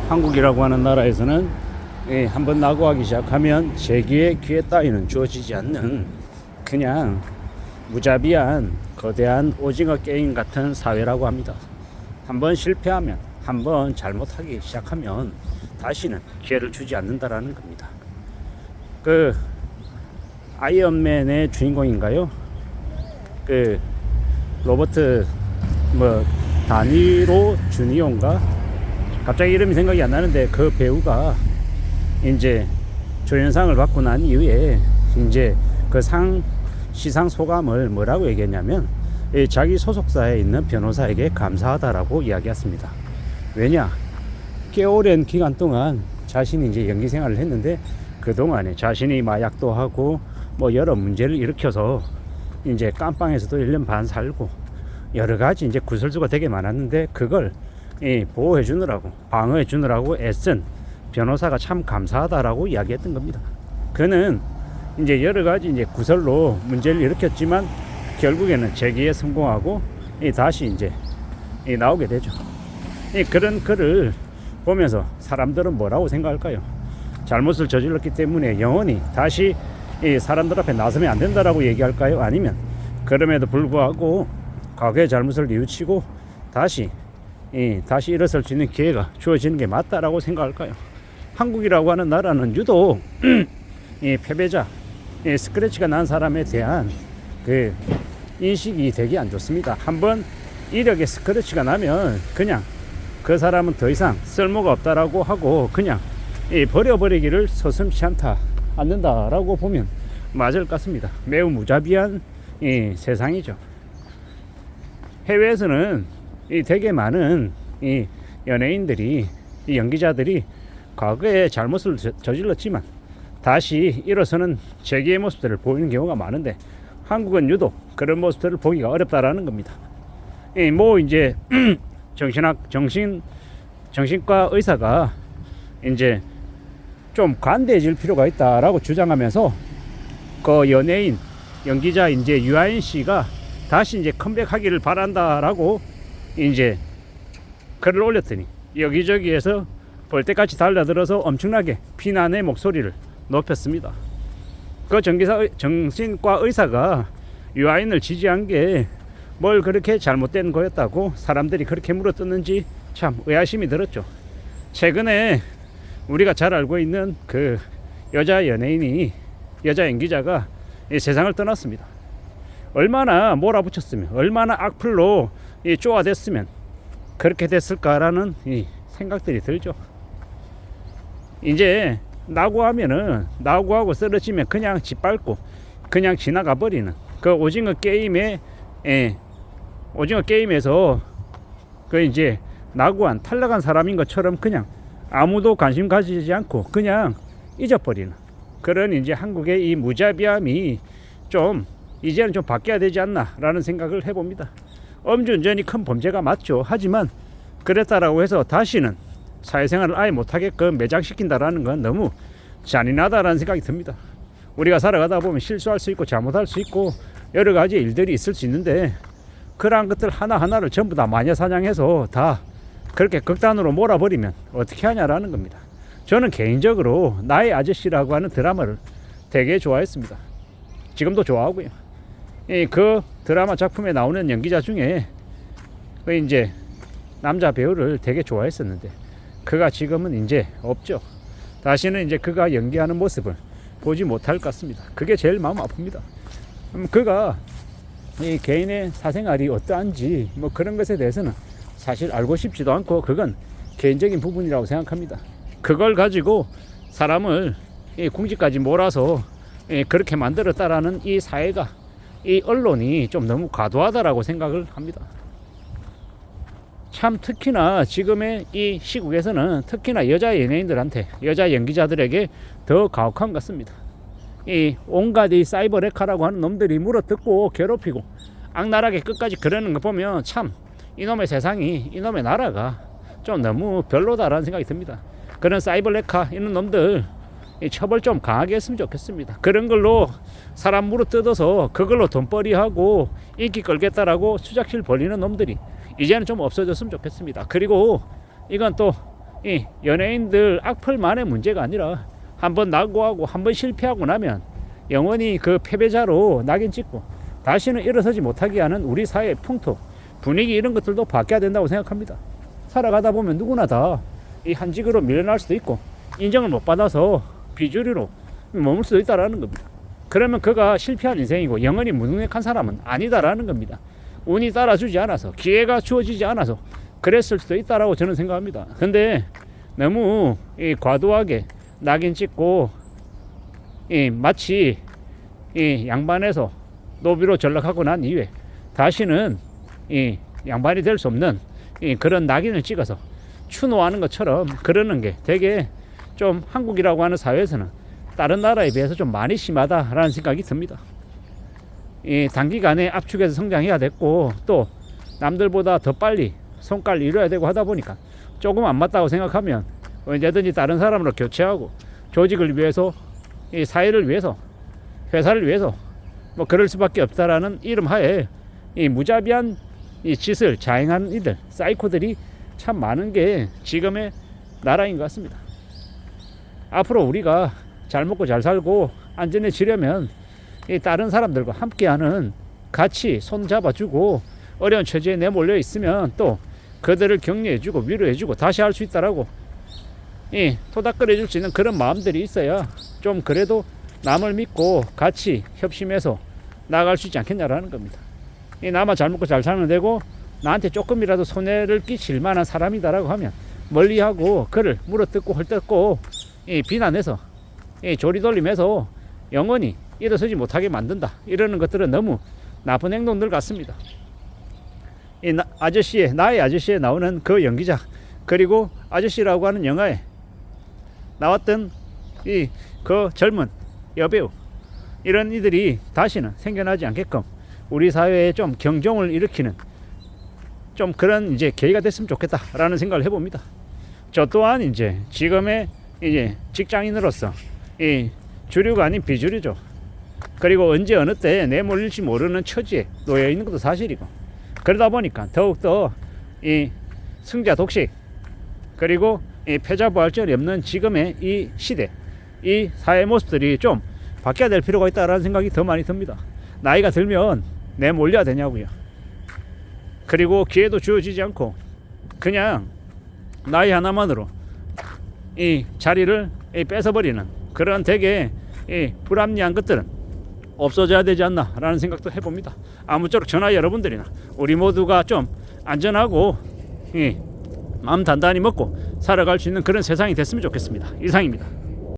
한국이라고 하는 나라에서는 한번 낙오하기 시작하면 재기의 기회 따위는 주어지지 않는 그냥 무자비한 거대한 오징어 게임 같은 사회라고 합니다. 한번 실패하면, 한번 잘못하기 시작하면 다시는 기회를 주지 않는다라는 겁니다. 그 아이언맨의 주인공인가요? 그 로버트 다니로 주니온가? 갑자기 이름이 생각이 안 나는데 그 배우가 이제 조연상을 받고 난 이후에 이제 그 시상 소감을 뭐라고 얘기했냐면 자기 소속사에 있는 변호사에게 감사하다라고 이야기했습니다. 왜냐? 꽤 오랜 기간 동안 자신이 이제 연기 생활을 했는데 그 동안에 자신이 마약도 하고 여러 문제를 일으켜서 이제 깜빵에서도 1년 반 살고 여러 가지 이제 구설수가 되게 많았는데 그걸 보호해 주느라고 방어해 주느라고 애쓴 변호사가 참 감사하다라고 이야기했던 겁니다. 그는 이제 여러 가지 이제 구설로 문제를 일으켰지만 결국에는 재기에 성공하고 다시 이제 나오게 되죠. 그런 글을 보면서 사람들은 뭐라고 생각할까요? 잘못을 저질렀기 때문에 영원히 다시 사람들 앞에 나서면 안 된다라고 얘기할까요? 아니면 그럼에도 불구하고 과거의 잘못을 뉘우치고 다시 일어설 수 있는 기회가 주어지는 게 맞다라고 생각할까요? 한국이라고 하는 나라는 유독 패배자, 스크래치가 난 사람에 대한 그 인식이 되게 안 좋습니다. 한번 이력에 스크래치가 나면 그냥 그 사람은 더 이상 쓸모가 없다라고 하고 그냥 버려버리기를 서슴지 않는다라고 보면 맞을 것 같습니다. 매우 무자비한 세상이죠. 해외에서는 되게 많은 연예인들이 연기자들이 과거에 잘못을 저질렀지만 다시 일어서는 재기의 모습들을 보이는 경우가 많은데 한국은 유독 그런 모습들을 보기가 어렵다라는 겁니다. 이제 정신과 의사가 이제 좀 관대해질 필요가 있다라고 주장하면서 그 연기자 이제 유아인 씨가 다시 이제 컴백하기를 바란다라고 이제 글을 올렸더니 여기저기에서 벌떼같이 달려들어서 엄청나게 비난의 목소리를 높였습니다. 그 정신과 의사가 유아인을 지지한 게 뭘 그렇게 잘못된 거였다고 사람들이 그렇게 물어뜯는지 참 의아심이 들었죠. 최근에 우리가 잘 알고 있는 그 여자 연기자가 이 세상을 떠났습니다. 얼마나 몰아붙였으면, 얼마나 악플로 쪼아댔으면 그렇게 됐을까라는 생각들이 들죠. 이제 낙오하고 쓰러지면 그냥 짓밟고 그냥 지나가 버리는 그 오징어 게임에서 그 이제 낙오한 탈락한 사람인 것처럼 그냥 아무도 관심 가지지 않고 그냥 잊어버리는 그런 이제 한국의 이 무자비함이 좀 이제는 좀 바뀌어야 되지 않나라는 생각을 해봅니다. 음주운전이 큰 범죄가 맞죠. 하지만 그랬다라고 해서 다시는 사회생활을 아예 못하게끔 매장시킨다라는 건 너무 잔인하다라는 생각이 듭니다. 우리가 살아가다 보면 실수할 수 있고 잘못할 수 있고 여러 가지 일들이 있을 수 있는데 그러한 것들 하나하나를 전부 다 마녀사냥해서 다 그렇게 극단으로 몰아버리면 어떻게 하냐라는 겁니다. 저는 개인적으로 나의 아저씨라고 하는 드라마를 되게 좋아했습니다. 지금도 좋아하고요. 그 드라마 작품에 나오는 연기자 중에 그 이제 남자 배우를 되게 좋아했었는데 그가 지금은 이제 없죠. 다시는 이제 그가 연기하는 모습을 보지 못할 것 같습니다. 그게 제일 마음 아픕니다. 그가 이 개인의 사생활이 어떠한지 그런 것에 대해서는 사실 알고 싶지도 않고 그건 개인적인 부분이라고 생각합니다. 그걸 가지고 사람을 궁지까지 몰아서 그렇게 만들었다라는 이 사회가 이 언론이 좀 너무 과도하다라고 생각을 합니다. 참 특히나 지금의 이 시국에서는 특히나 여자 연예인들한테 여자 연기자들에게 더 가혹한 것 같습니다. 이 온갖 이 사이버 레카라고 하는 놈들이 물어뜯고 괴롭히고 악랄하게 끝까지 그러는 거 보면 참 이놈의 세상이 이놈의 나라가 좀 너무 별로다라는 생각이 듭니다. 그런 사이버 레카 이런 놈들 처벌 좀 강하게 했으면 좋겠습니다. 그런 걸로 사람 물어뜯어서 그걸로 돈벌이하고 인기 끌겠다라고 수작실 벌리는 놈들이 이제는 좀 없어졌으면 좋겠습니다. 그리고 이건 또 이 연예인들 악플만의 문제가 아니라 한번 낙오하고 한번 실패하고 나면 영원히 그 패배자로 낙인 찍고 다시는 일어서지 못하게 하는 우리 사회의 풍토, 분위기 이런 것들도 바뀌어야 된다고 생각합니다. 살아가다 보면 누구나 다 이 한직으로 밀려날 수도 있고 인정을 못 받아서 비주류로 머물 수도 있다라는 겁니다. 그러면 그가 실패한 인생이고 영원히 무능력한 사람은 아니다라는 겁니다. 운이 따라주지 않아서 기회가 주어지지 않아서 그랬을 수도 있다라고 저는 생각합니다. 근데 너무 과도하게 낙인 찍고 마치 양반에서 노비로 전락하고 난 이후에 다시는 양반이 될 수 없는 그런 낙인을 찍어서 추노하는 것처럼 그러는 게 되게 좀 한국이라고 하는 사회에서는 다른 나라에 비해서 좀 많이 심하다라는 생각이 듭니다. 단기간에 압축해서 성장해야 됐고 또 남들보다 더 빨리 성과를 이뤄야 되고 하다 보니까 조금 안 맞다고 생각하면 언제든지 다른 사람으로 교체하고 조직을 위해서 사회를 위해서 회사를 위해서 뭐 그럴 수밖에 없다라는 이름 하에 무자비한 짓을 자행하는 이들 사이코들이 참 많은 게 지금의 나라인 것 같습니다. 앞으로 우리가 잘 먹고 잘 살고 안전해지려면 다른 사람들과 함께하는 같이 손 잡아주고 어려운 처지에 내몰려 있으면 또 그들을 격려해주고 위로해주고 다시 할 수 있다라고 토닥거려줄 수 있는 그런 마음들이 있어야 좀 그래도 남을 믿고 같이 협심해서 나아갈 수 있지 않겠냐라는 겁니다. 나만 잘 먹고 잘 살면 되고 나한테 조금이라도 손해를 끼칠 만한 사람이다라고 하면 멀리하고 그를 물어뜯고 헐뜯고 비난해서 조리돌림해서 영원히 일어서지 못하게 만든다. 이러는 것들은 너무 나쁜 행동들 같습니다. 나의 아저씨에 나오는 그 연기자 그리고 아저씨라고 하는 영화에 나왔던 그 젊은 여배우 이런 이들이 다시는 생겨나지 않게끔 우리 사회에 좀 경종을 일으키는 좀 그런 이제 계기가 됐으면 좋겠다라는 생각을 해봅니다. 저 또한 이제 지금의 이제 직장인으로서 주류가 아닌 비주류죠. 그리고 언제 어느 때 내몰릴지 모르는 처지에 놓여 있는 것도 사실이고 그러다 보니까 더욱더 승자 독식 그리고 패자부활전이 없는 지금의 이 시대 이 사회 모습들이 좀 바뀌어야 될 필요가 있다라는 생각이 더 많이 듭니다. 나이가 들면 내몰려야 되냐고요. 그리고 기회도 주어지지 않고 그냥 나이 하나만으로 이 자리를 뺏어버리는 그런 되게 불합리한 것들은 없어져야 되지 않나 라는 생각도 해봅니다. 아무쪼록 저나 여러분들이나 우리 모두가 좀 안전하고 마음 단단히 먹고 살아갈 수 있는 그런 세상이 됐으면 좋겠습니다. 이상입니다.